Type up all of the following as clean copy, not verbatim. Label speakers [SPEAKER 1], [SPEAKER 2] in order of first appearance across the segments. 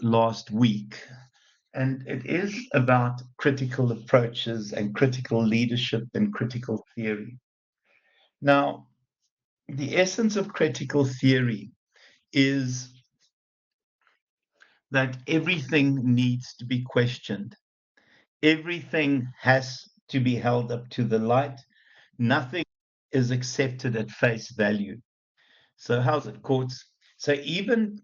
[SPEAKER 1] last week, and it is about critical approaches and critical leadership and critical theory. Now, the essence of critical theory is that everything needs to be questioned. Everything has to be held up to the light. Nothing is accepted at face value. So how's it, courts? So even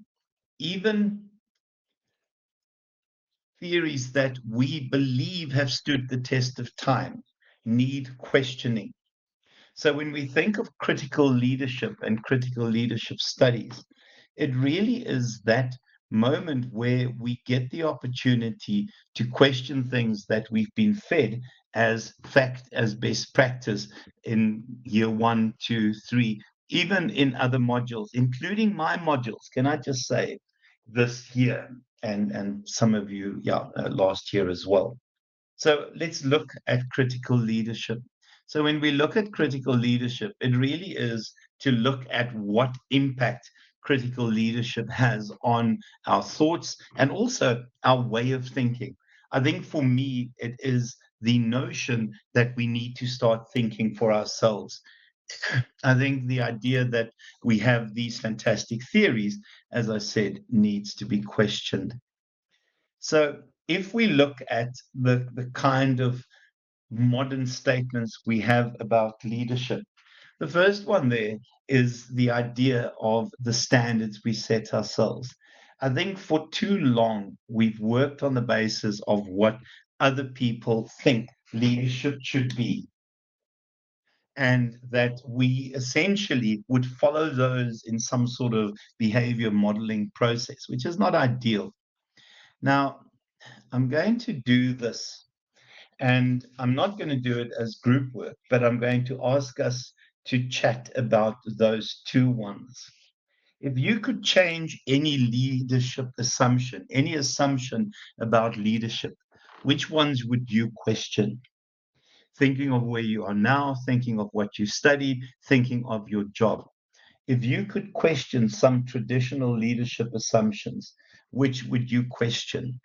[SPEAKER 1] theories that we believe have stood the test of time need questioning. So when we think of critical leadership and critical leadership studies, it really is that moment where we get the opportunity to question things that we've been fed as fact, as best practice in year 1, 2, 3, even in other modules, including my modules. Can I just say this year and some of you, last year as well. So let's look at critical leadership. So when we look at critical leadership, it really is to look at what impact critical leadership has on our thoughts and also our way of thinking. I think for me, it is the notion that we need to start thinking for ourselves. I think the idea that we have these fantastic theories, as I said, needs to be questioned. So if we look at the kind of modern statements we have about leadership, the first one there is the idea of the standards we set ourselves. I think for too long we've worked on the basis of what other people think leadership should be, and that we essentially would follow those in some sort of behavior modeling process, which is not ideal. Now, I'm going to do this, and I'm not going to do it as group work, but I'm going to ask us to chat about those two ones. If you could change any leadership assumption, any assumption about leadership, which ones would you question? Thinking of where you are now, thinking of what you studied, thinking of your job. If you could question some traditional leadership assumptions, which would you question?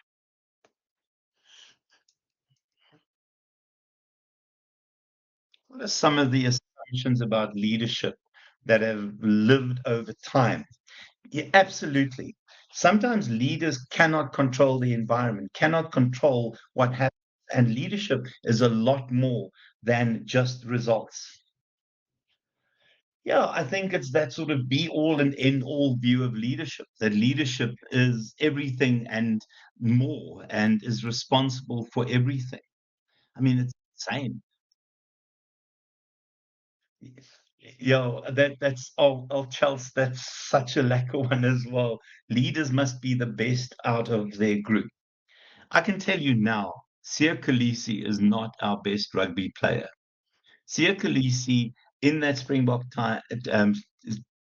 [SPEAKER 1] What are some of the assumptions about leadership that have lived over time? Yeah, absolutely. Sometimes leaders cannot control the environment, cannot control what happens, and leadership is a lot more than just results. Yeah, I think it's that sort of be all and end all view of leadership, that leadership is everything and more and is responsible for everything. I mean, it's insane. Yo, that's Chelsea, that's such a lacquer one as well. Leaders must be the best out of their group. I can tell you now, Siya Kolisi is not our best rugby player. Siya Kolisi in that Springbok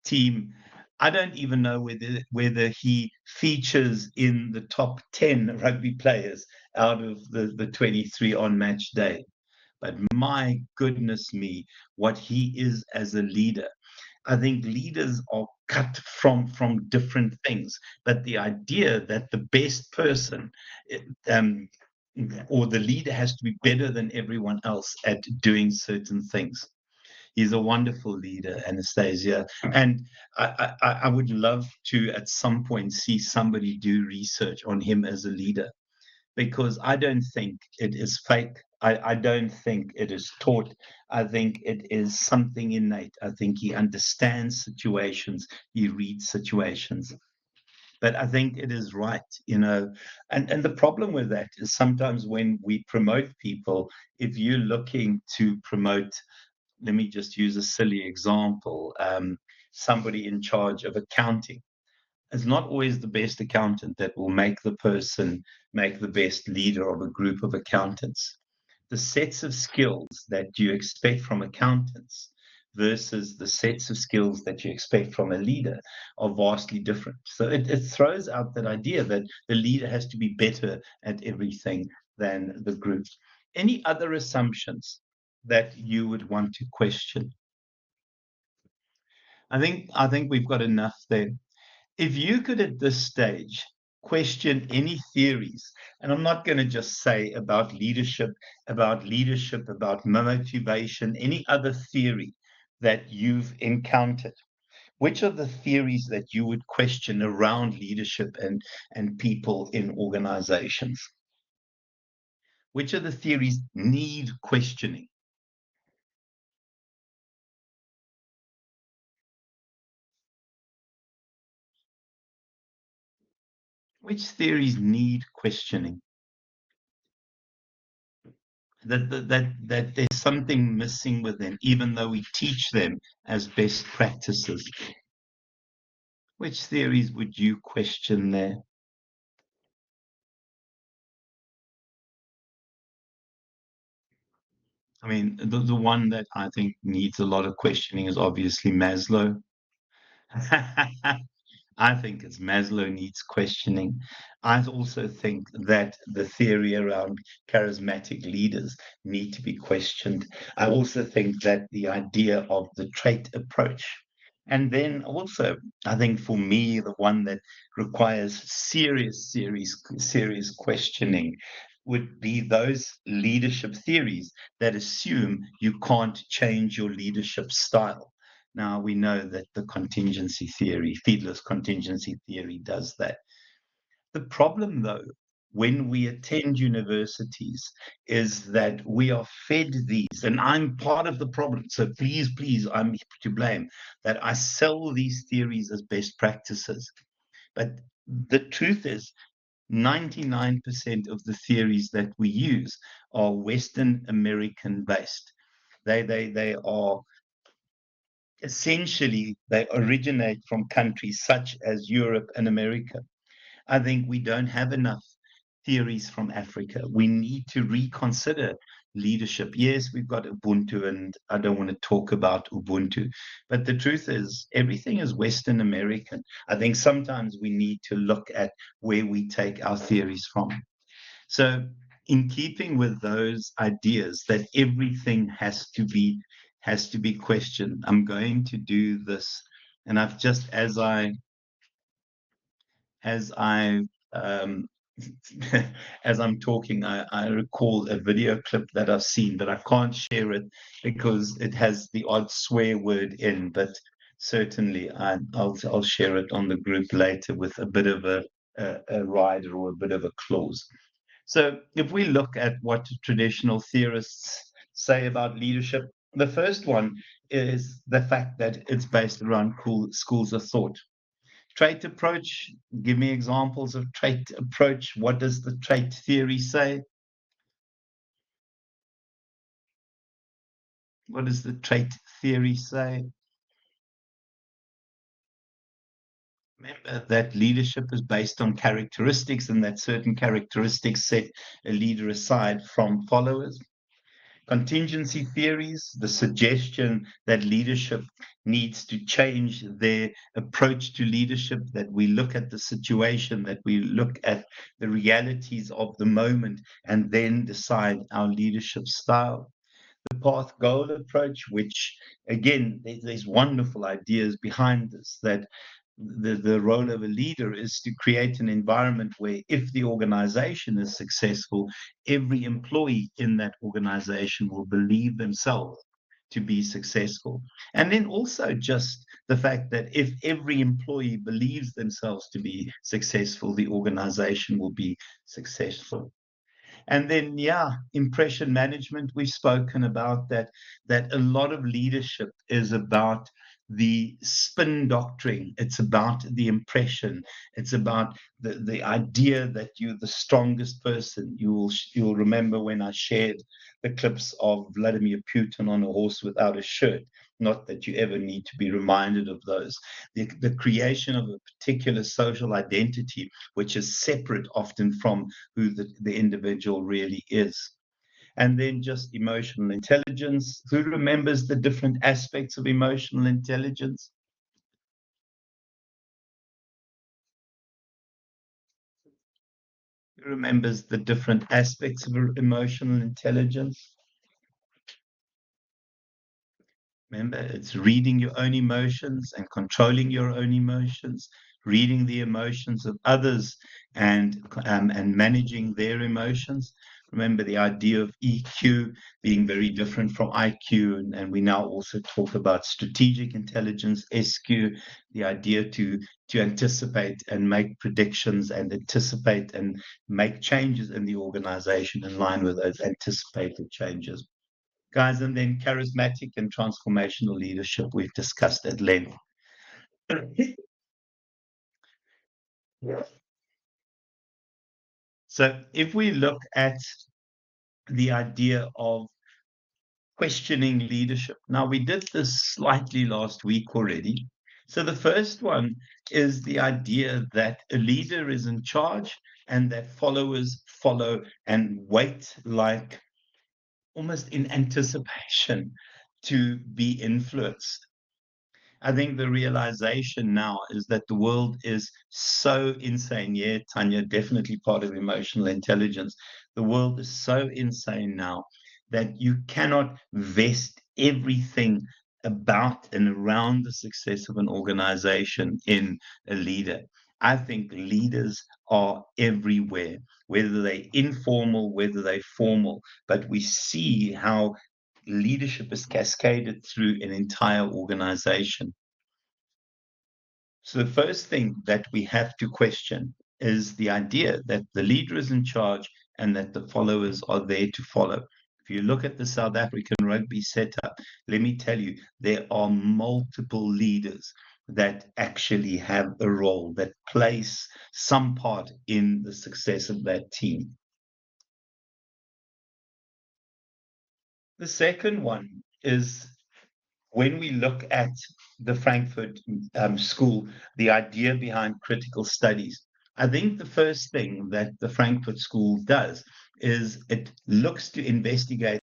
[SPEAKER 1] team, I don't even know whether he features in the top 10 rugby players out of the 23 on match day. But my goodness me, what he is as a leader. I think leaders are cut from different things, but the idea that the best person um, or the leader has to be better than everyone else at doing certain things. He's a wonderful leader, Anastasia, and I would love to at some point see somebody do research on him as a leader, because I don't think it is fake. I don't think it is taught. I think it is something innate. I think he understands situations, he reads situations. But I think it is right, and the problem with that is sometimes when we promote people, if you're looking to promote, let me just use a silly example, somebody in charge of accounting is not always the best accountant that will make the person make the best leader of a group of accountants. The sets of skills that you expect from accountants versus the sets of skills that you expect from a leader are vastly different. So it throws out that idea that the leader has to be better at everything than the group. Any other assumptions that you would want to question? I think we've got enough there. If you could at this stage question any theories. And I'm not going to just say about leadership, about motivation, any other theory that you've encountered. Which are the theories that you would question around leadership and people in organizations? Which of the theories need questioning? Which theories need questioning? That there's something missing with them, even though we teach them as best practices. Which theories would you question there? I mean, the one that I think needs a lot of questioning is obviously Maslow. I think it's Maslow needs questioning. I also think that the theory around charismatic leaders need to be questioned. I also think that the idea of the trait approach. And then also, I think for me, the one that requires serious questioning would be those leadership theories that assume you can't change your leadership style. Now, we know that the contingency theory, Fiedler's contingency theory, does that. The problem, though, when we attend universities is that we are fed these, and I'm part of the problem. So please, I'm to blame that I sell these theories as best practices. But the truth is, 99% of the theories that we use are Western American based. They are essentially, they originate from countries such as Europe and America. I think we don't have enough theories from Africa. We need to reconsider leadership. Yes, we've got Ubuntu, and I don't want to talk about Ubuntu, but the truth is, everything is Western American. I think sometimes we need to look at where we take our theories from. So, in keeping with those ideas that everything has to be questioned, I'm going to do this, and I've just as I um, as I'm talking, I recall a video clip that I've seen, but I can't share it because it has the odd swear word in. But certainly, I'll share it on the group later with a bit of a rider or a bit of a clause. So, if we look at what traditional theorists say about leadership, the first one is the fact that it's based around cool schools of thought. Trait approach, give me examples of trait approach. What does the trait theory say? What does the trait theory say? Remember that leadership is based on characteristics, and that certain characteristics set a leader aside from followers. Contingency theories, the suggestion that leadership needs to change their approach to leadership, that we look at the situation, that we look at the realities of the moment, and then decide our leadership style. The path goal approach, which again, there's wonderful ideas behind this, that the role of a leader is to create an environment where if the organization is successful, every employee in that organization will believe themselves to be successful. And then also just the fact that if every employee believes themselves to be successful, the organization will be successful. And then, yeah, impression management, we've spoken about that, that a lot of leadership is about the spin doctrine. It's about the impression. It's about the idea that you're the strongest person. You'll remember when I shared the clips of Vladimir Putin on a horse without a shirt. Not that you ever need to be reminded of those. The creation of a particular social identity, which is separate often from who the individual really is. And then just emotional intelligence. Who remembers the different aspects of emotional intelligence? Who remembers the different aspects of emotional intelligence? Remember, it's reading your own emotions and controlling your own emotions, reading the emotions of others and managing their emotions. Remember the idea of EQ being very different from IQ, and we now also talk about strategic intelligence, SQ, the idea to anticipate and make predictions and anticipate and make changes in the organization in line with those anticipated changes. Guys, and then charismatic and transformational leadership we've discussed at length. So if we look at the idea of questioning leadership. Now, we did this slightly last week already. So the first one is the idea that a leader is in charge and that followers follow and wait like almost in anticipation to be influenced. I think the realization now is that the world is so insane. Yeah, Tanya, definitely part of emotional intelligence. The world is so insane now that you cannot vest everything about and around the success of an organization in a leader. I think leaders are everywhere, whether they're informal, whether they're formal, but we see how leadership is cascaded through an entire organization. So the first thing that we have to question is the idea that the leader is in charge and that the followers are there to follow. If you look at the South African rugby setup, let me tell you, there are multiple leaders that actually have a role, that plays some part in the success of that team. The second one is when we look at the Frankfurt School, the idea behind critical studies, I think the first thing that the Frankfurt School does is it looks to investigate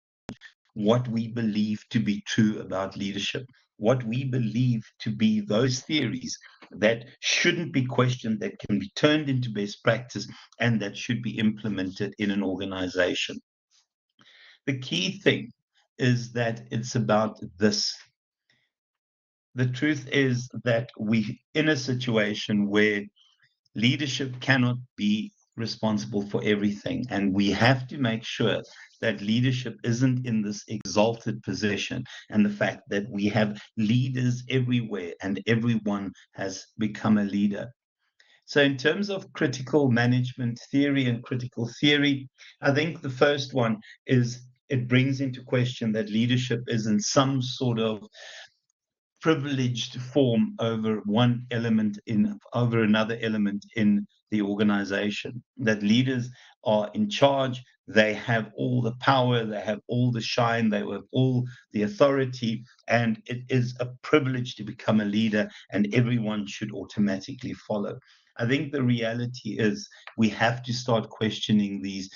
[SPEAKER 1] what we believe to be true about leadership, what we believe to be those theories that shouldn't be questioned, that can be turned into best practice, and that should be implemented in an organization. The key thing is that it's about this. The truth is that we in a situation where leadership cannot be responsible for everything, and we have to make sure that leadership isn't in this exalted position, and the fact that we have leaders everywhere and everyone has become a leader. So in terms of critical management theory and critical theory, I think the first one is it brings into question that leadership is in some sort of privileged form over one element in over another element in the organization, that leaders are in charge, they have all the power, they have all the shine, they have all the authority, and it is a privilege to become a leader and everyone should automatically follow. I think the reality is we have to start questioning these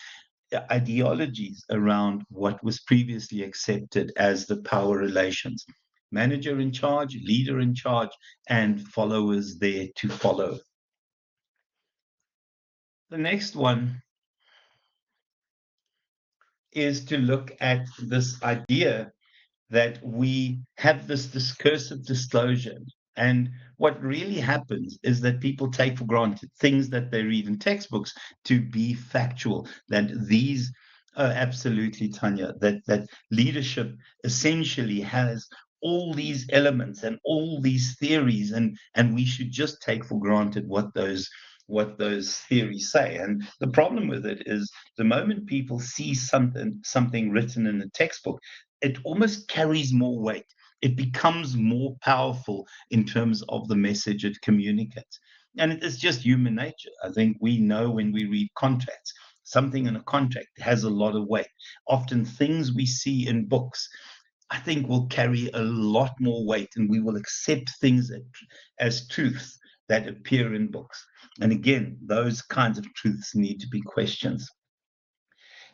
[SPEAKER 1] ideologies around what was previously accepted as the power relations. Manager in charge, leader in charge, and followers there to follow. The next one is to look at this idea that we have this discursive disclosure. And what really happens is that people take for granted things that they read in textbooks to be factual, that these absolutely, Tanya, that leadership essentially has all these elements and all these theories, and we should just take for granted what those theories say. And the problem with it is the moment people see something written in a textbook, it almost carries more weight. It becomes more powerful in terms of the message it communicates. And it is just human nature. I think we know when we read contracts, something in a contract has a lot of weight. Often things we see in books, I think, will carry a lot more weight, and we will accept things as truths that appear in books. And again, those kinds of truths need to be questioned.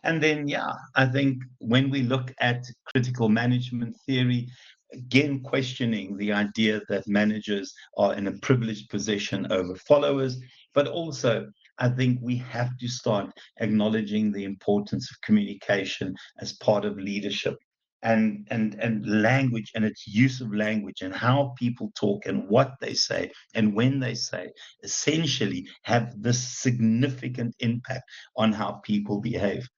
[SPEAKER 1] And then, yeah, I think when we look at critical management theory, again, questioning the idea that managers are in a privileged position over followers, but also I think we have to start acknowledging the importance of communication as part of leadership. and language and its use of language and how people talk and what they say and when they say essentially have this significant impact on how people behave.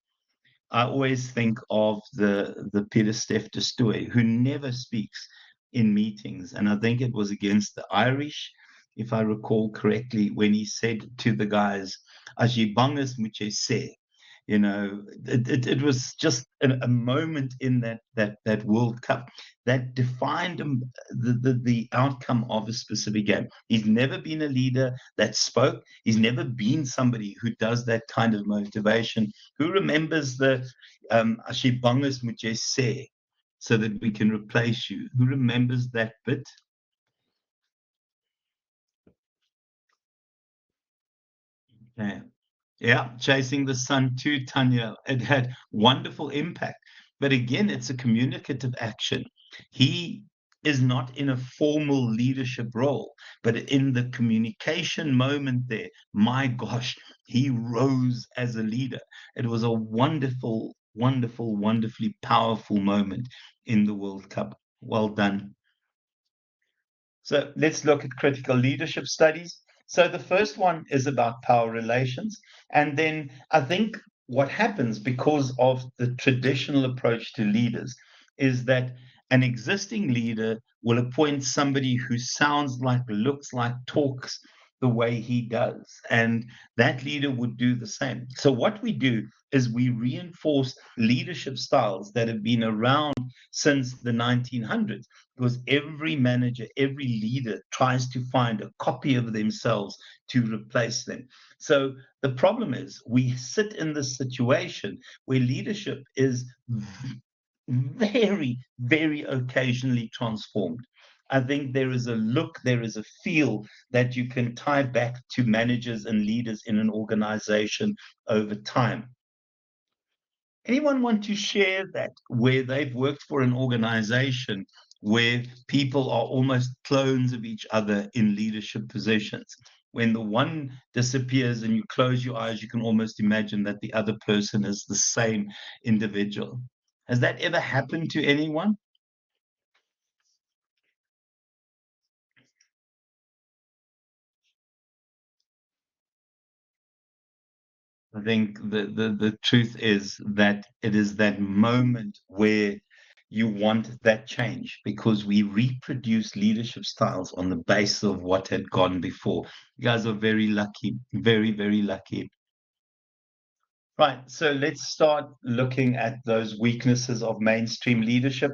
[SPEAKER 1] I always think of the Peter Steph de Stooy, who never speaks in meetings. And I think it was against the Irish, if I recall correctly, when he said to the guys, "As ye bangas muche se." It was just a moment in that World Cup that defined the outcome of a specific game. He's never been a leader that spoke. He's never been somebody who does that kind of motivation. Who remembers the Ashibangas Muche Se, so that we can replace you? Who remembers that bit? Yeah. Yeah, chasing the sun too, Tanya. It had wonderful impact. But again, it's a communicative action. He is not in a formal leadership role, but in the communication moment there, my gosh, he rose as a leader. It was a wonderful, wonderful, wonderfully powerful moment in the World Cup. Well done. So let's look at critical leadership studies. So the first one is about power relations. And then I think what happens because of the traditional approach to leaders is that an existing leader will appoint somebody who sounds like, looks like, talks the way he does. And that leader would do the same. So what we do is we reinforce leadership styles that have been around since the 1900s, because every manager, every leader tries to find a copy of themselves to replace them. So the problem is we sit in this situation where leadership is very, very occasionally transformed. I think there is a look, there is a feel that you can tie back to managers and leaders in an organization over time. Anyone want to share that where they've worked for an organization where people are almost clones of each other in leadership positions? When the one disappears and you close your eyes, you can almost imagine that the other person is the same individual. Has that ever happened to anyone? I think the truth is that it is that moment where you want that change, because we reproduce leadership styles on the basis of what had gone before. You guys are very lucky, very, very lucky. Right, so let's start looking at those weaknesses of mainstream leadership.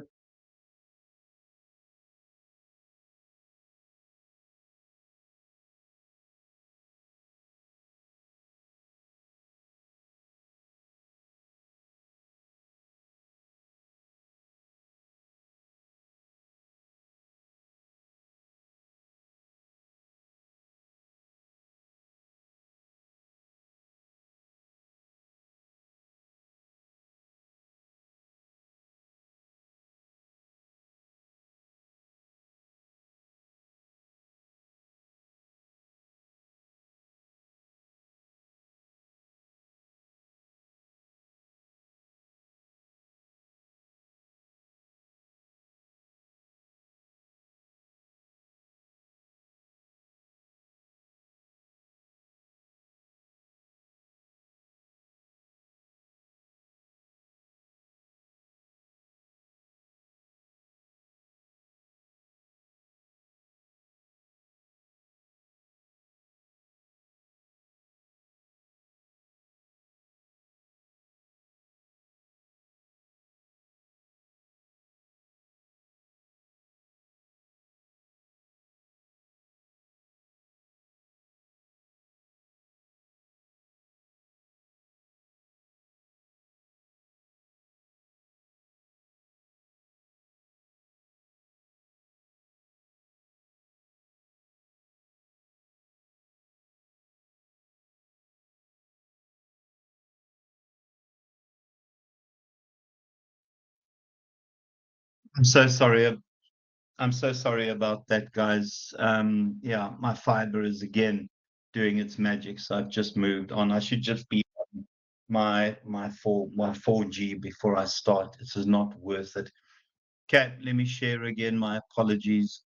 [SPEAKER 1] I'm so sorry. I'm so sorry about that, guys. Yeah, my fiber is again doing its magic, so I've just moved on. I should just be my 4G before I start. This is not worth it. Okay, let me share again. My apologies.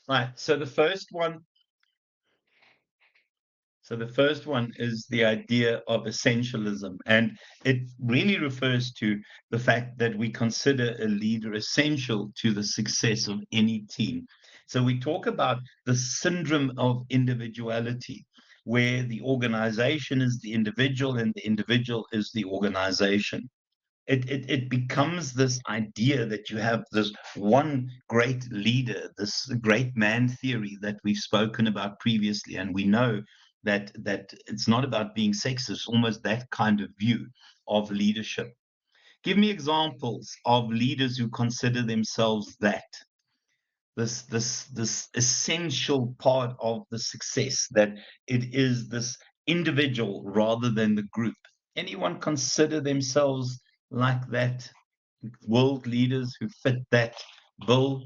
[SPEAKER 1] Right. So the first one is the idea of essentialism, and it really refers to the fact that we consider a leader essential to the success of any team. So we talk about the syndrome of individuality, where the organization is the individual and the individual is the organization. It becomes this idea that you have this one great leader, this great man theory that we've spoken about previously, and we know that it's not about being sexist, almost that kind of view of leadership. Give me examples of leaders who consider themselves that this essential part of the success, that it is this individual rather than the group. Anyone consider themselves like that? World leaders who fit that bill?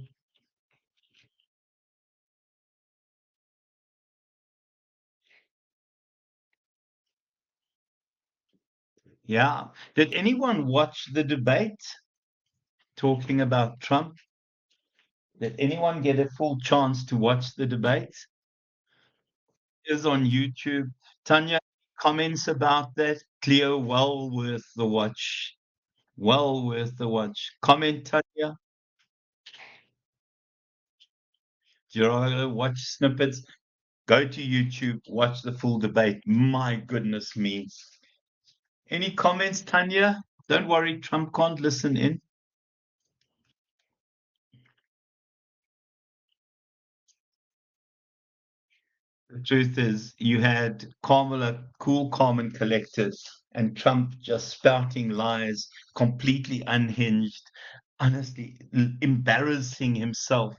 [SPEAKER 1] Yeah. Did anyone watch the debate talking about Trump? Did anyone get a full chance to watch the debate? Is on YouTube. Tanya, comments about that? Cleo, well worth the watch. Well worth the watch. Comment, Tanya. Gerardo, watch snippets. Go to YouTube, watch the full debate. My goodness me. Any comments, Tanya? Don't worry, Trump can't listen in. The truth is, you had Kamala cool, calm, and collected, and Trump just spouting lies, completely unhinged, honestly, embarrassing himself.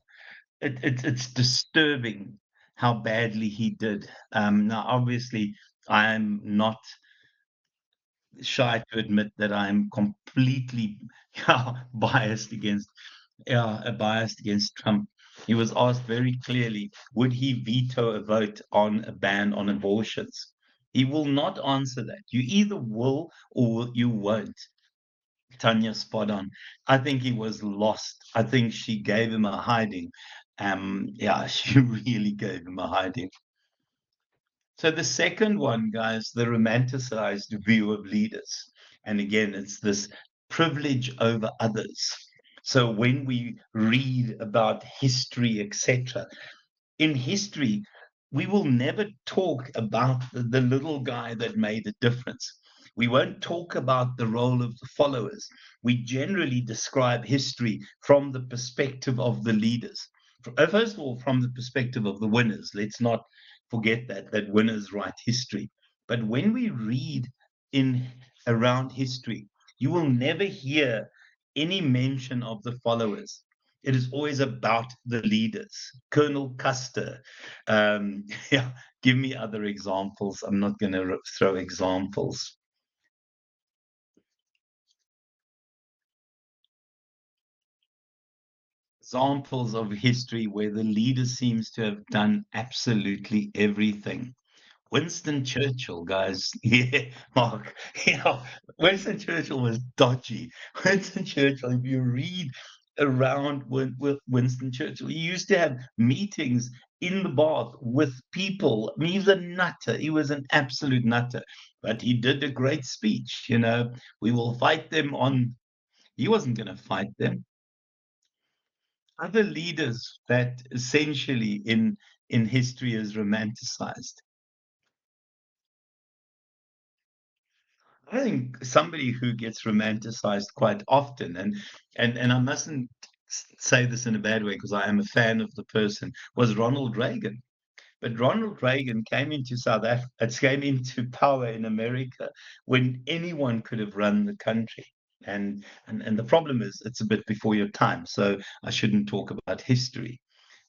[SPEAKER 1] It's disturbing how badly he did. Now, obviously, I am not shy to admit that I'm completely biased against Trump. He was asked very clearly, would he veto a vote on a ban on abortions? He will not answer that. You either will or you won't. Tanya, spot on. I think he was lost. I think she gave him a hiding. Yeah, she really gave him a hiding. So the second one, guys, the romanticized view of leaders. And again, it's this privilege over others. So when we read about history, etc., in history, we will never talk about the little guy that made a difference. We won't talk about the role of the followers. We generally describe history from the perspective of the leaders. First of all, from the perspective of the winners. Let's not forget that winners write history. But when we read in around history, you will never hear any mention of the followers. It is always about the leaders. Colonel Custer. Yeah, give me other examples. I'm not going to throw examples. Examples of history where the leader seems to have done absolutely everything. Winston Churchill, guys. Yeah, Mark. Winston Churchill was dodgy. Winston Churchill, if you read around with Winston Churchill, he used to have meetings in the bath with people. I mean, he was a nutter. He was an absolute nutter. But he did a great speech. We will fight them on. He wasn't going to fight them. Other leaders that essentially in history is romanticized. I think somebody who gets romanticized quite often, and I mustn't say this in a bad way because I am a fan of the person, was Ronald Reagan. But Ronald Reagan came into South Africa, came into power in America when anyone could have run the country. And the problem is it's a bit before your time, so I shouldn't talk about history.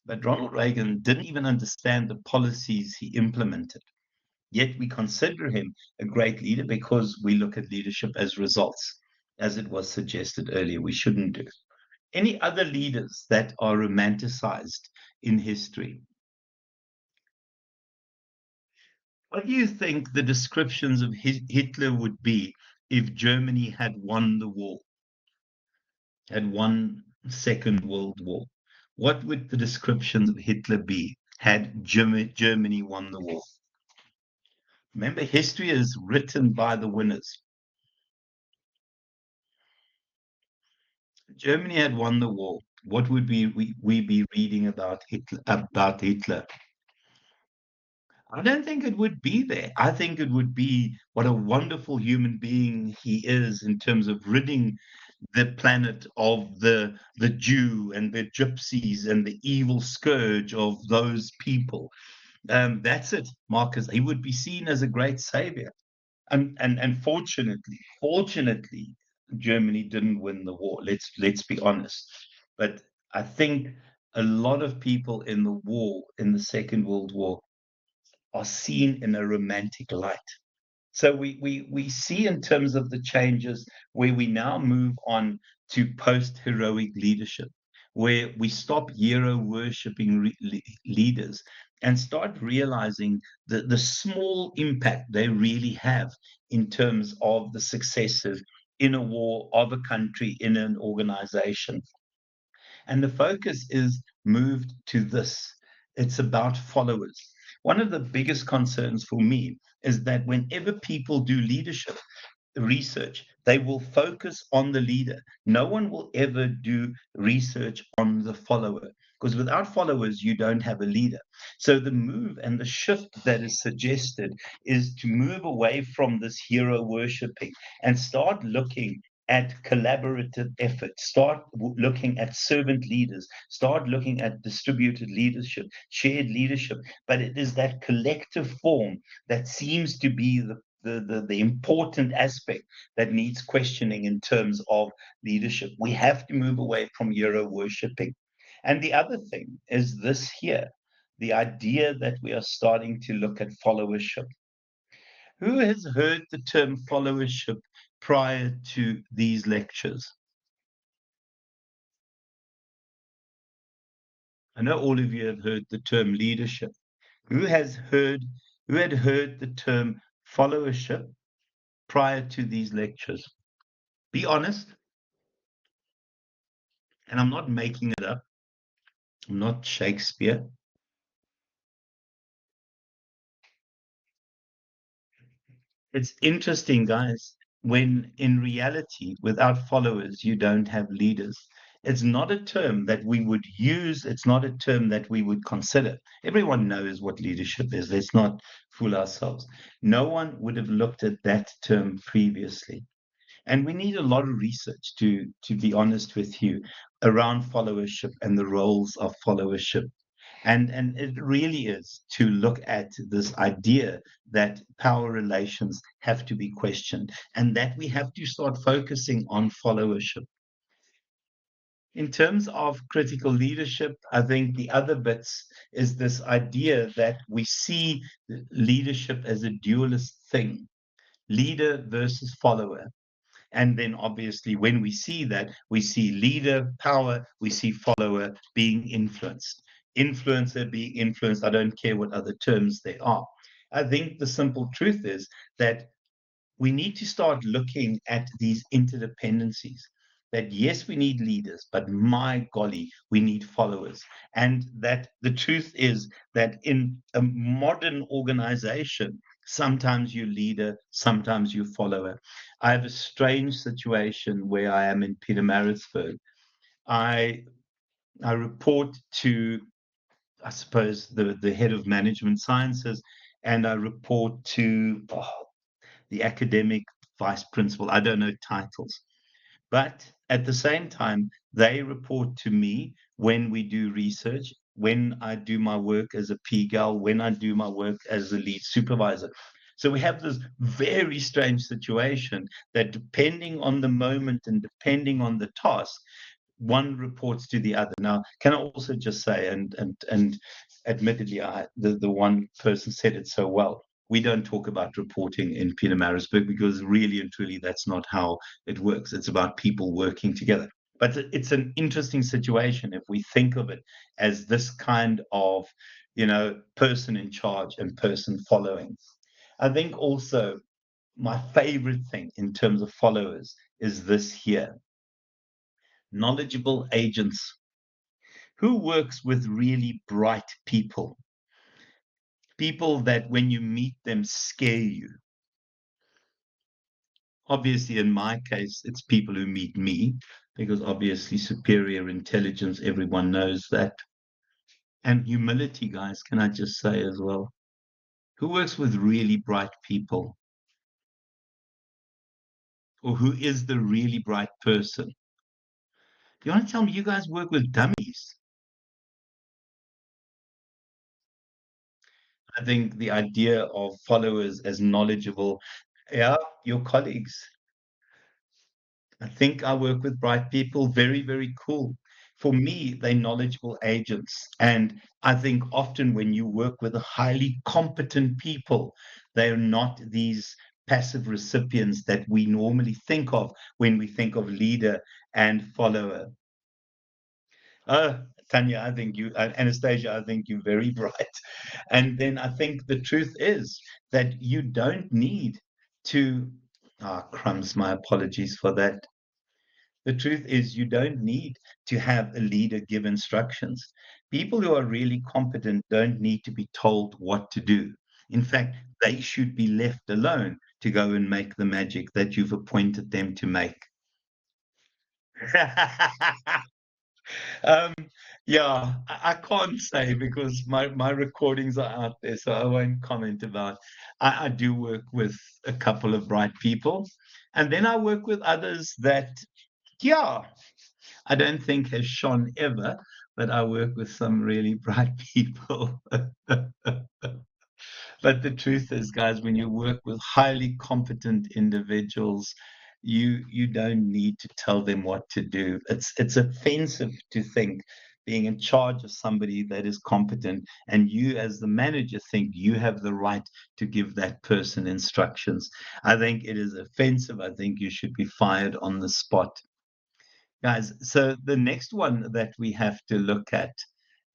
[SPEAKER 1] But Ronald Reagan didn't even understand the policies he implemented. Yet we consider him a great leader because we look at leadership as results, as it was suggested earlier. We shouldn't do. Any other leaders that are romanticized in history? What do you think the descriptions of Hitler would be if Germany had won the war, had won Second World War? What would the descriptions of Hitler be had Germany won the war? Remember, history is written by the winners. Germany had won the war. What would we be reading about Hitler? I don't think it would be there. I think it would be what a wonderful human being he is in terms of ridding the planet of the Jew and the gypsies and the evil scourge of those people. That's it, Marcus. He would be seen as a great savior. And fortunately, Germany didn't win the war. Let's be honest. But I think a lot of people in the war, in the Second World War, are seen in a romantic light. So we see in terms of the changes where we now move on to post-heroic leadership, where we stop hero worshipping leaders and start realizing the small impact they really have in terms of the successes in a war, of a country, in an organization. And the focus is moved to this. It's about followers. One of the biggest concerns for me is that whenever people do leadership research, they will focus on the leader. No one will ever do research on the follower, because without followers, you don't have a leader. So the move and the shift that is suggested is to move away from this hero worshipping and start looking at collaborative effort, start looking at servant leaders, start looking at distributed leadership, shared leadership. But it is that collective form that seems to be the important aspect that needs questioning in terms of leadership. We have to move away from hero worshipping. And the other thing is this here, the idea that we are starting to look at followership. Who has heard the term followership prior to these lectures? I know all of you have heard the term leadership. Who has heard, who had heard the term followership prior to these lectures? Be honest, and I'm not making it up. I'm not Shakespeare. It's interesting, guys, when in reality, without followers, you don't have leaders. It's not a term that we would use. It's not a term that we would consider. Everyone knows what leadership is. Let's not fool ourselves. No one would have looked at that term previously. And we need a lot of research to be honest with you, around followership and the roles of followership. And it really is to look at this idea that power relations have to be questioned and that we have to start focusing on followership. In terms of critical leadership, I think the other bits is this idea that we see leadership as a dualist thing, leader versus follower. And then obviously, when we see that, we see leader, power, we see follower being influenced, influencer being influenced. I don't care what other terms they are. I think the simple truth is that we need to start looking at these interdependencies. That yes, we need leaders, but my golly, we need followers. And that the truth is that in a modern organization, sometimes you leader, sometimes you follower. I have a strange situation where I am in Pietermaritzburg. I I report to, I suppose, the head of management sciences, and I report to the academic vice principal. I don't know titles. But at the same time, they report to me when we do research, when I do my work as a PGAL, when I do my work as a lead supervisor. So we have this very strange situation that depending on the moment and depending on the task, one reports to the other. Now, can I also just say, and admittedly, the one person said it so well. We don't talk about reporting in Pietermaritzburg because really and truly that's not how it works. It's about people working together. But it's an interesting situation if we think of it as this kind of, person in charge and person following. I think also my favorite thing in terms of followers is this here: knowledgeable agents. Who works with really bright people? People that when you meet them scare you. Obviously, in my case, it's people who meet me, because obviously superior intelligence, everyone knows that. And humility, guys, can I just say as well? Who works with really bright people? Or who is the really bright person? Do you want to tell me you guys work with dummies? I think the idea of followers as knowledgeable, yeah, your colleagues. I think I work with bright people. Very, very cool. For me, they're knowledgeable agents. And I think often when you work with highly competent people, they're not these passive recipients that we normally think of when we think of leader and follower. Tanya, I think Anastasia, I think you're very bright. And then I think the truth is that you don't need to, crumbs, my apologies for that. The truth is, you don't need to have a leader give instructions. People who are really competent don't need to be told what to do. In fact, they should be left alone to go and make the magic that you've appointed them to make. Um, yeah, I can't say because my recordings are out there, so I won't comment about. I do work with a couple of bright people, and then I work with others that, yeah, I don't think has shone ever, but I work with some really bright people. But the truth is, guys, when you work with highly competent individuals, you don't need to tell them what to do. It's offensive to think being in charge of somebody that is competent and you as the manager think you have the right to give that person instructions. I think it is offensive. I think you should be fired on the spot. Guys, so the next one that we have to look at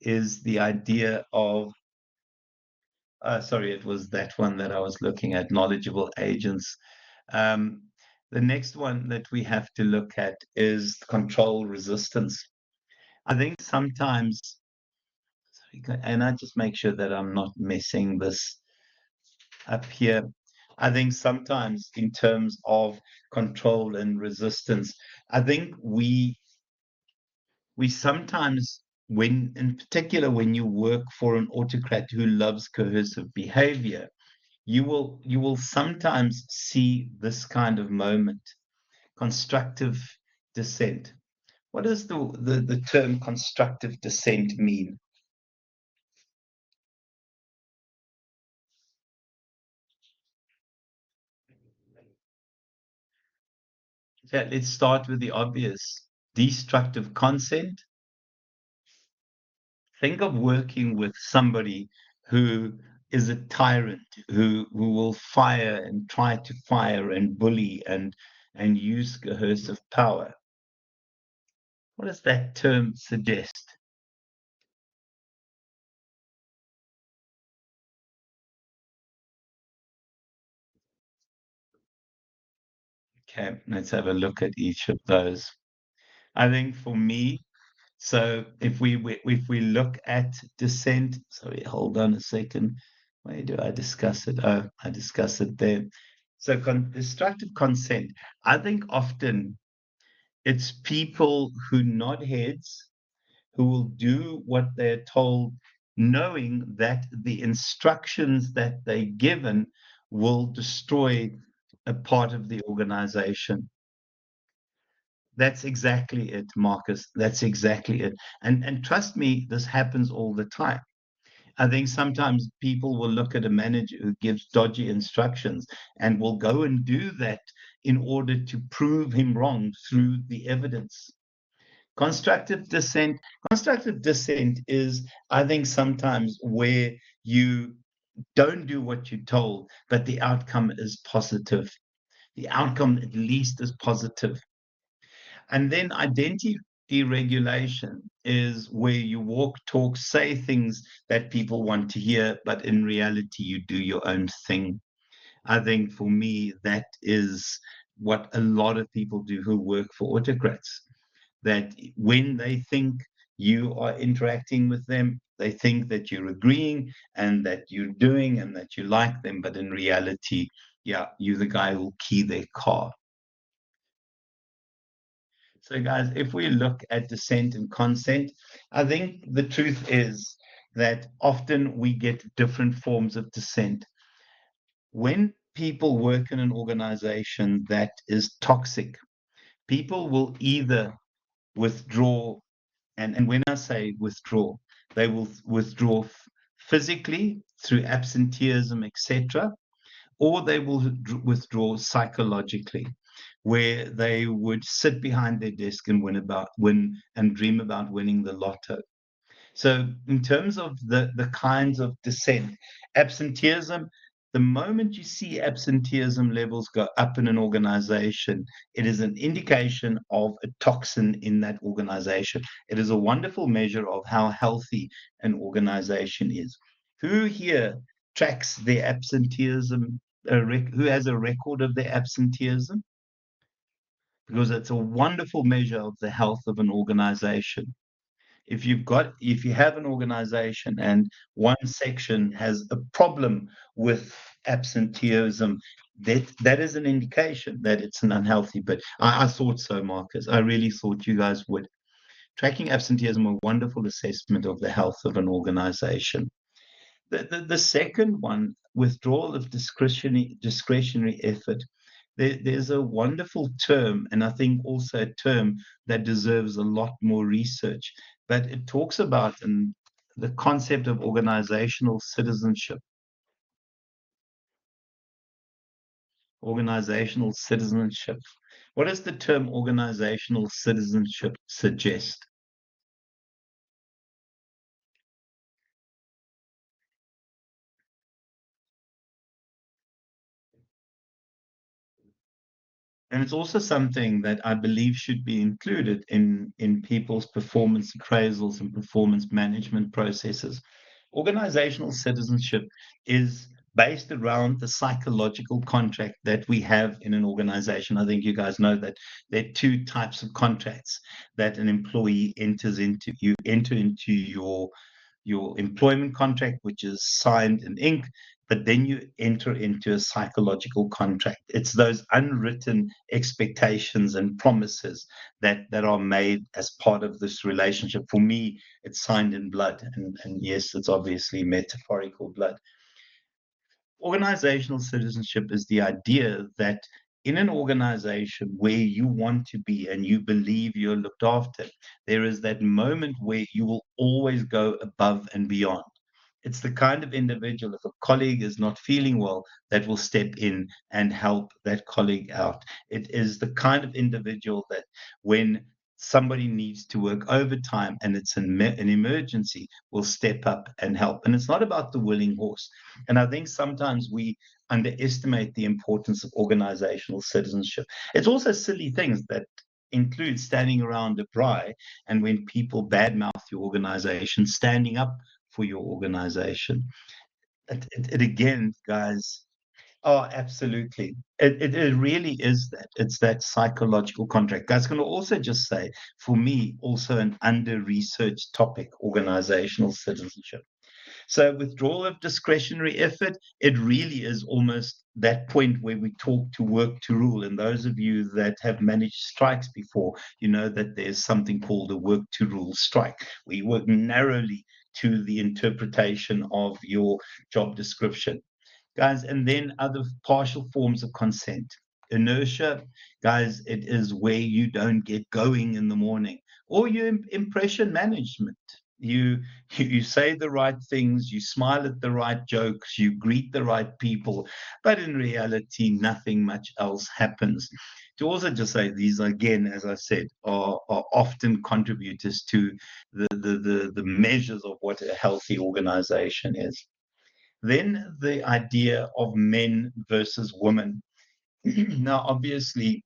[SPEAKER 1] is the idea of, sorry, it was that one that I was looking at, knowledgeable agents. Um, the next one that we have to look at is control resistance. I think sometimes, and I just make sure that I'm not messing this up here. I think sometimes in terms of control and resistance, I think we sometimes, when in particular when you work for an autocrat who loves coercive behavior, you will sometimes see this kind of moment: constructive dissent. What does the term constructive dissent mean? Okay, let's start with the obvious: destructive consent. Think of working with somebody who is a tyrant, who will fire and try to fire and bully and use coercive power. What does that term suggest? Okay, let's have a look at each of those. I think for me, so if we look at dissent, sorry, hold on a second. Where do I discuss it? Oh, I discuss it there. So destructive consent. I think often it's people who nod heads, who will do what they're told, knowing that the instructions that they're given will destroy a part of the organization. That's exactly it, Marcus. That's exactly it. And trust me, this happens all the time. I think sometimes people will look at a manager who gives dodgy instructions and will go and do that in order to prove him wrong through the evidence. Constructive dissent. Constructive dissent is, I think, sometimes where you don't do what you're told, but the outcome is positive. The outcome, at least, is positive. And then identity deregulation is where you walk, talk, say things that people want to hear, but in reality, you do your own thing. I think for me, that is what a lot of people do who work for autocrats. That when they think you are interacting with them, they think that you're agreeing and that you're doing and that you like them, but in reality, yeah, you're the guy who'll key their car. So, guys, if we look at dissent and consent, I think the truth is that often we get different forms of dissent. When people work in an organization that is toxic, people will either withdraw, and when I say withdraw, they will withdraw physically through absenteeism, etc., or they will withdraw psychologically, where they would sit behind their desk and win and dream about winning the lotto. So, in terms of the kinds of dissent, absenteeism, the moment you see absenteeism levels go up in an organization, it is an indication of a toxin in that organization. It is a wonderful measure of how healthy an organization is. Who here tracks their absenteeism? Who has a record of their absenteeism? Because it's a wonderful measure of the health of an organization. If you have an organization and one section has a problem with absenteeism, that is an indication that it's an unhealthy. But I thought so, Marcus. I really thought you guys would. Tracking absenteeism, a wonderful assessment of the health of an organization. The second one, withdrawal of discretionary effort. There's a wonderful term, and I think also a term that deserves a lot more research, but it talks about the concept of organizational citizenship. Organizational citizenship. What does the term organizational citizenship suggest? And it's also something that I believe should be included in people's performance appraisals and performance management processes. Organizational citizenship is based around the psychological contract that we have in an organization. I think you guys know that there are two types of contracts that an employee enters into. You enter into your employment contract, which is signed in ink, but then you enter into a psychological contract. It's those unwritten expectations and promises that are made as part of this relationship. For me, it's signed in blood, and yes, it's obviously metaphorical blood. Organizational citizenship is the idea that in an organization where you want to be and you believe you're looked after, there is that moment where you will always go above and beyond. It's the kind of individual, if a colleague is not feeling well, that will step in and help that colleague out. It is the kind of individual that when somebody needs to work overtime and it's an emergency, will step up and help. And it's not about the willing horse. And I think sometimes we underestimate the importance of organizational citizenship. It's also silly things that include standing around a braai and when people badmouth your organization, standing up for your organization. It again, guys. Oh, absolutely. It really is that. It's that psychological contract. Guys, can I also just say, for me, also an under-researched topic, organizational citizenship. So withdrawal of discretionary effort, it really is almost that point where we talk to work to rule. And those of you that have managed strikes before, you know that there's something called a work to rule strike. We work narrowly to the interpretation of your job description. Guys, and then other partial forms of consent. Inertia, guys, it is where you don't get going in the morning, or your impression management. You, you say the right things, you smile at the right jokes, you greet the right people, but in reality, nothing much else happens. To also just say these again, as I said, are often contributors to the measures of what a healthy organization is. Then the idea of men versus women. Now, obviously,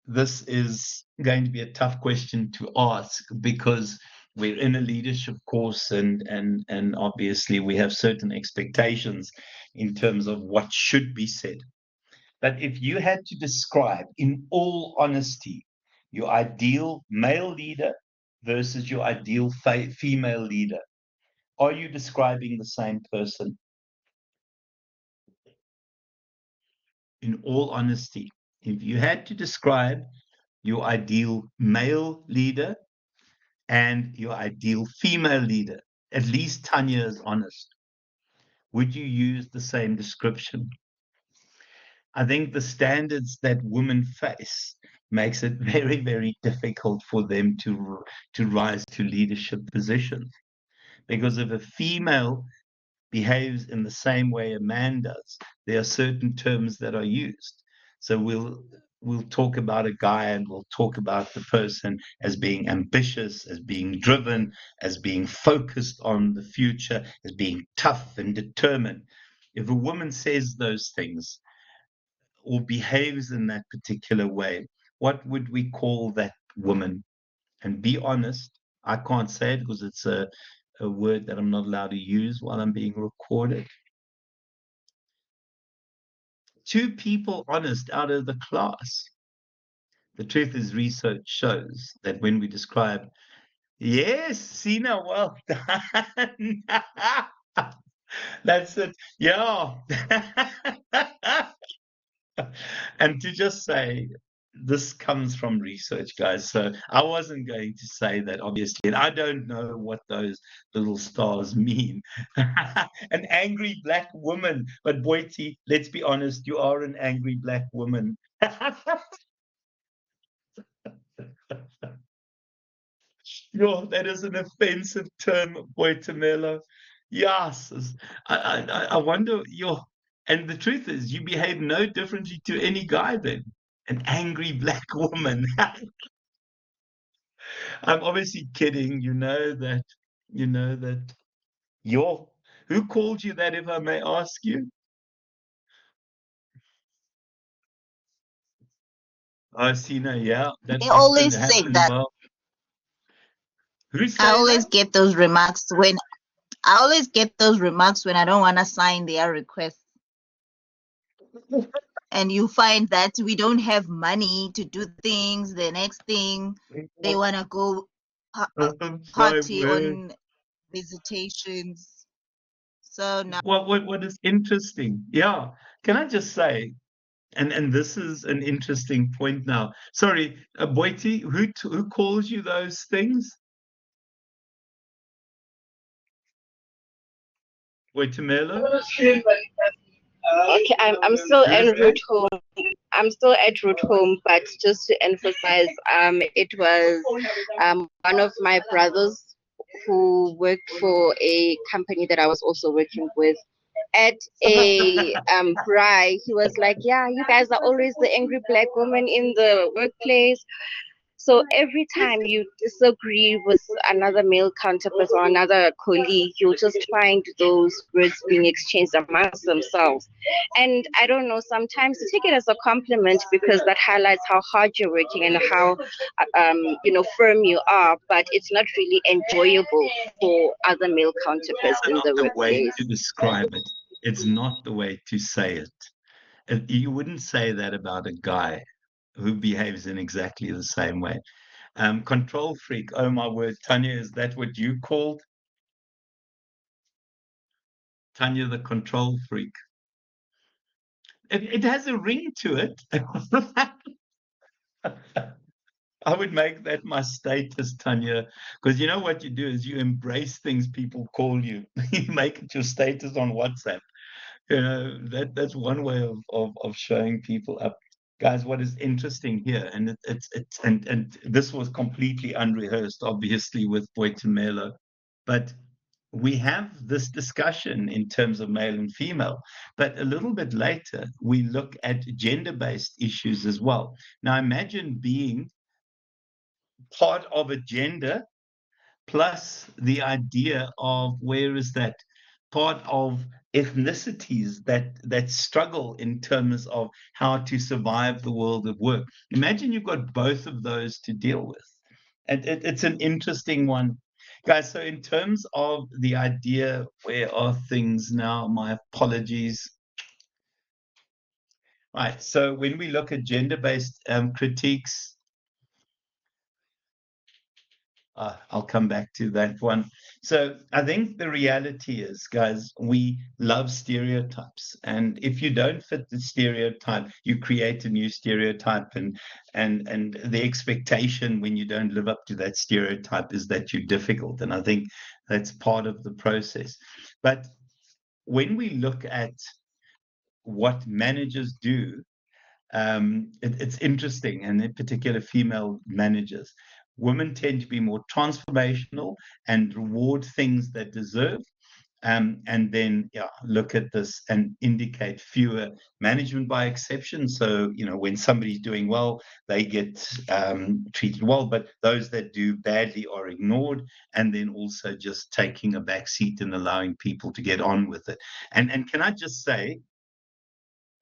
[SPEAKER 1] this is going to be a tough question to ask because we're in a leadership course and obviously we have certain expectations in terms of what should be said. But if you had to describe, in all honesty, your ideal male leader versus your ideal female leader, are you describing the same person? In all honesty, if you had to describe your ideal male leader and your ideal female leader, at least Tanya is honest, would you use the same description? I think the standards that women face makes it very, very difficult for them to rise to leadership positions. Because if a female behaves in the same way a man does, there are certain terms that are used. So we'll talk about a guy and we'll talk about the person as being ambitious, as being driven, as being focused on the future, as being tough and determined. If a woman says those things or behaves in that particular way, what would we call that woman? And be honest, I can't say it because it's a word that I'm not allowed to use while I'm being recorded. Two people honest out of the class. The truth is, research shows that when we describe, yes, Sina, well done. That's it. Yeah. And to just say, this comes from research, guys. So I wasn't going to say that, obviously. And I don't know what those little stars mean. An angry black woman. But Boiti, let's be honest, you are an angry black woman. Yo, that is an offensive term, Boitumelo. Yes. I wonder, yo, and the truth is, you behave no differently to any guy then. An angry black woman. I'm obviously kidding. You know that you're, who called you that, if I may ask you? Oh, Sina, yeah, that
[SPEAKER 2] I
[SPEAKER 1] often
[SPEAKER 2] always say
[SPEAKER 1] happens.
[SPEAKER 2] that.
[SPEAKER 1] Well, who's
[SPEAKER 2] I
[SPEAKER 1] saying
[SPEAKER 2] always
[SPEAKER 1] that?
[SPEAKER 2] get those remarks when I always get those remarks when I don't want to sign their request. And you find that we don't have money to do things. The next thing they want to go
[SPEAKER 1] My
[SPEAKER 2] party
[SPEAKER 1] word.
[SPEAKER 2] on visitations. So now,
[SPEAKER 1] What is interesting? Yeah. Can I just say, and this is an interesting point now. Sorry, Boiti, who calls you those things? Boitumelo?
[SPEAKER 3] Okay, I'm still
[SPEAKER 1] Who is
[SPEAKER 3] en
[SPEAKER 1] that?
[SPEAKER 3] route home. I'm still at route home, but just to emphasize, it was one of my brothers who worked for a company that I was also working with. At a braai, he was like, "Yeah, you guys are always the angry black woman in the workplace." So every time you disagree with another male counterpart or another colleague, you'll just find those words being exchanged amongst themselves. And I don't know, sometimes you take it as a compliment because that highlights how hard you're working and how firm you are, but it's not really enjoyable for other male counterparts
[SPEAKER 1] It's
[SPEAKER 3] in
[SPEAKER 1] not
[SPEAKER 3] the
[SPEAKER 1] the way
[SPEAKER 3] workplace.
[SPEAKER 1] to describe it. It's not the way to say it. You wouldn't say that about a guy who behaves in exactly the same way. Control freak. Oh my word, Tanya, is that what you called Tanya the control freak? It has a ring to it. I would make that my status, Tanya, because you know what you do is you embrace things people call you. You make it your status on WhatsApp. That's one way of showing people up. Guys, what is interesting here, and and this was completely unrehearsed, obviously, with Boitumelo, but we have this discussion in terms of male and female, but a little bit later we look at gender-based issues as well. Now imagine being part of a gender plus the idea of where is that part of ethnicities that struggle in terms of how to survive the world of work. Imagine you've got both of those to deal with. And it's an interesting one. Guys, so in terms of the idea, where are things now? My apologies. Right, so when we look at gender-based critiques, I'll come back to that one. So I think the reality is, guys, we love stereotypes, and if you don't fit the stereotype, you create a new stereotype, and the expectation when you don't live up to that stereotype is that you're difficult, and I think that's part of the process. But when we look at what managers do, it's interesting, and in particular female managers. Women tend to be more transformational and reward things that deserve. And then look at this and indicate fewer management by exception. So, when somebody's doing well, they get treated well, but those that do badly are ignored, and then also just taking a back seat and allowing people to get on with it. And can I just say,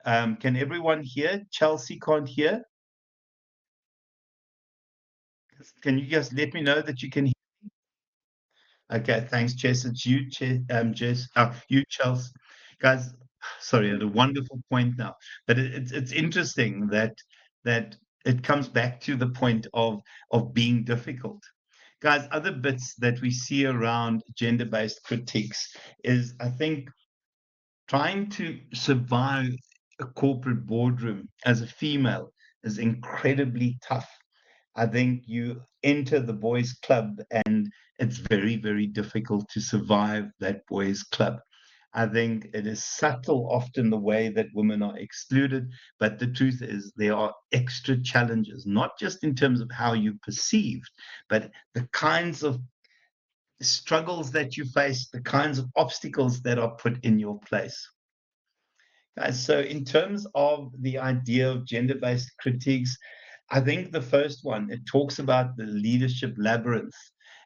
[SPEAKER 1] can everyone hear? Chelsea can't hear. Can you just let me know that you can hear? Okay, thanks, Jess. It's you, Jess. You, Chelsea. Guys, sorry, at a wonderful point now. But it's interesting that it comes back to the point of being difficult. Guys, other bits that we see around gender-based critiques is, I think, trying to survive a corporate boardroom as a female is incredibly tough. I think you enter the boys' club and it's very, very difficult to survive that boys' club. I think it is subtle often the way that women are excluded, but the truth is there are extra challenges, not just in terms of how you perceived, but the kinds of struggles that you face, the kinds of obstacles that are put in your place. So, in terms of the idea of gender-based critiques, I think the first one, it talks about the leadership labyrinth,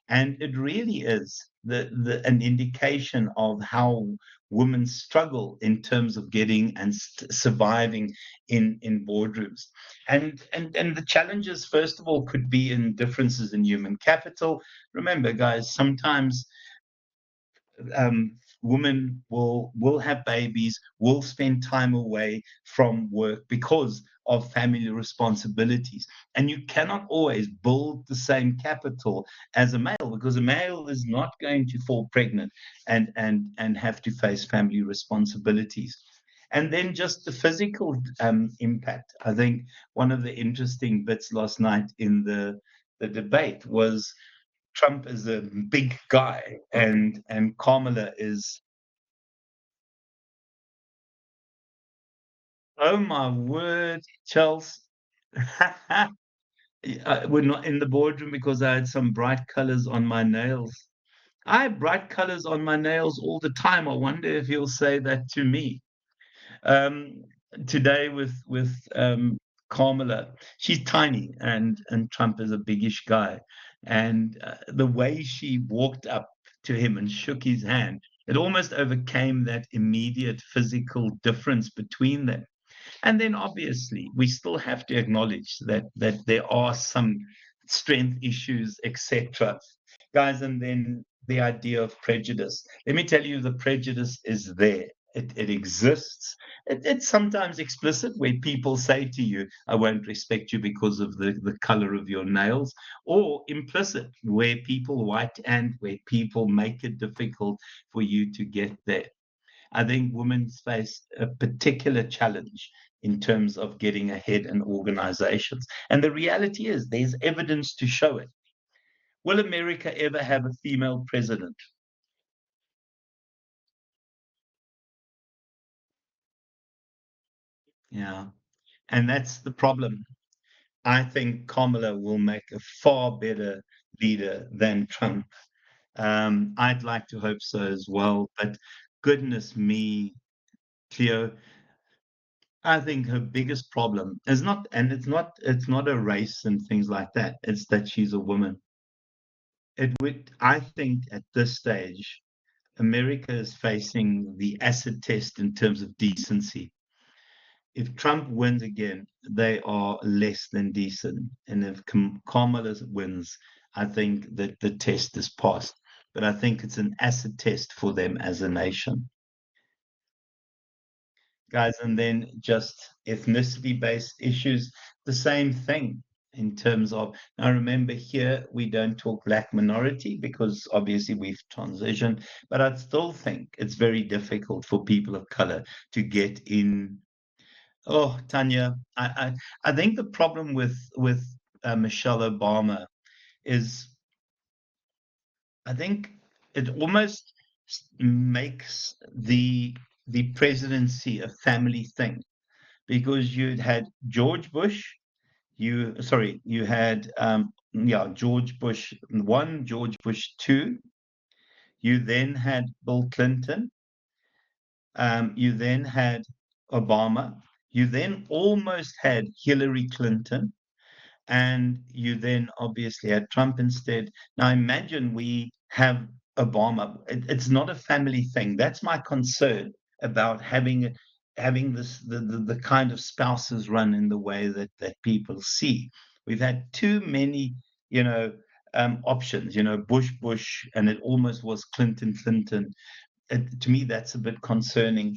[SPEAKER 1] and it really is an indication of how women struggle in terms of getting and surviving in boardrooms. And the challenges, first of all, could be in differences in human capital. Remember, guys, sometimes women will have babies, will spend time away from work because of family responsibilities. And you cannot always build the same capital as a male, because a male is not going to fall pregnant and have to face family responsibilities. And then just the physical impact. I think one of the interesting bits last night in the debate was Trump is a big guy, and Kamala is, oh my word, Charles. We're not in the boardroom because I had some bright colors on my nails. I have bright colors on my nails all the time. I wonder if he'll say that to me. Um, Today with Kamala, she's tiny, and Trump is a biggish guy, and the way she walked up to him and shook his hand, it almost overcame that immediate physical difference between them. And then obviously we still have to acknowledge that there are some strength issues, etc. Guys, and then the idea of prejudice. Let me tell you, the prejudice is there. It exists. It's sometimes explicit, where people say to you, I won't respect you because of the color of your nails, or implicit, where people where people make it difficult for you to get there. I think women face a particular challenge in terms of getting ahead in organizations. And the reality is there's evidence to show it. Will America ever have a female president? Yeah. And that's the problem. I think Kamala will make a far better leader than Trump. I'd like to hope so as well. But goodness me, Cleo, I think her biggest problem is not, and it's not a race and things like that. It's that she's a woman. It would, I think, at this stage, America is facing the acid test in terms of decency. If Trump wins again, they are less than decent. And if Kamala wins, I think that the test is passed. But I think it's an acid test for them as a nation. Guys, and then just ethnicity-based issues, the same thing in terms of, now remember here, we don't talk black minority because obviously we've transitioned, but I still think it's very difficult for people of color to get in. Oh, Tanya, I think the problem with Michelle Obama is, I think it almost makes the presidency a family thing, because you had George Bush, you had George Bush 1, George Bush 2, you then had Bill Clinton, you then had Obama, you then almost had Hillary Clinton, and you then obviously had Trump instead. Now imagine we have Obama. It's not a family thing. That's my concern about having this the kind of spouses run in the way that people see. We've had too many, options. Bush, and it almost was Clinton. To me, that's a bit concerning.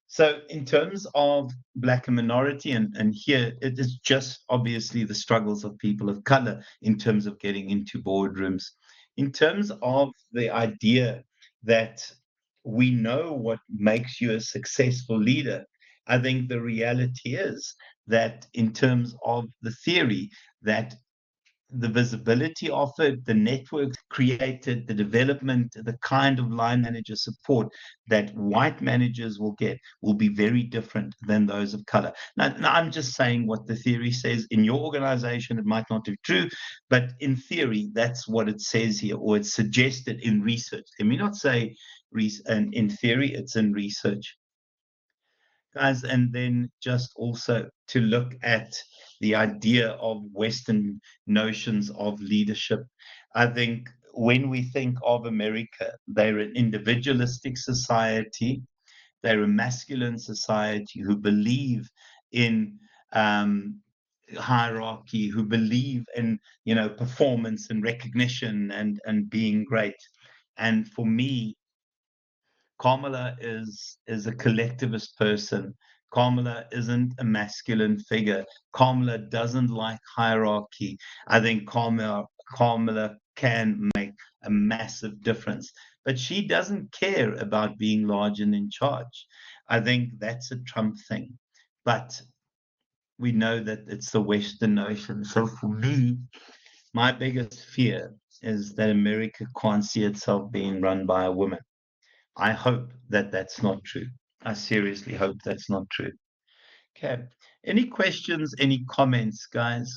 [SPEAKER 1] So, in terms of black and minority, and here it is just obviously the struggles of people of color in terms of getting into boardrooms. In terms of the idea that we know what makes you a successful leader, I think the reality is that in terms of the theory, that the visibility offered, the networks created, the development, the kind of line manager support that white managers will get will be very different than those of color. Now, I'm just saying what the theory says. In your organization, it might not be true, but in theory, that's what it says here, or it's suggested in research. Let me not say in theory, it's in research. Guys, and then just also to look at the idea of Western notions of leadership. I think when we think of America, they're an individualistic society, they're a masculine society who believe in hierarchy, who believe in performance and recognition and being great. And for me, Kamala is a collectivist person. Kamala isn't a masculine figure. Kamala doesn't like hierarchy. I think Kamala can make a massive difference, but she doesn't care about being large and in charge. I think that's a Trump thing, but we know that it's the Western notion. So for me, my biggest fear is that America can't see itself being run by a woman. I hope that that's not true. I seriously hope that's not true. Okay. Any questions, any comments, guys?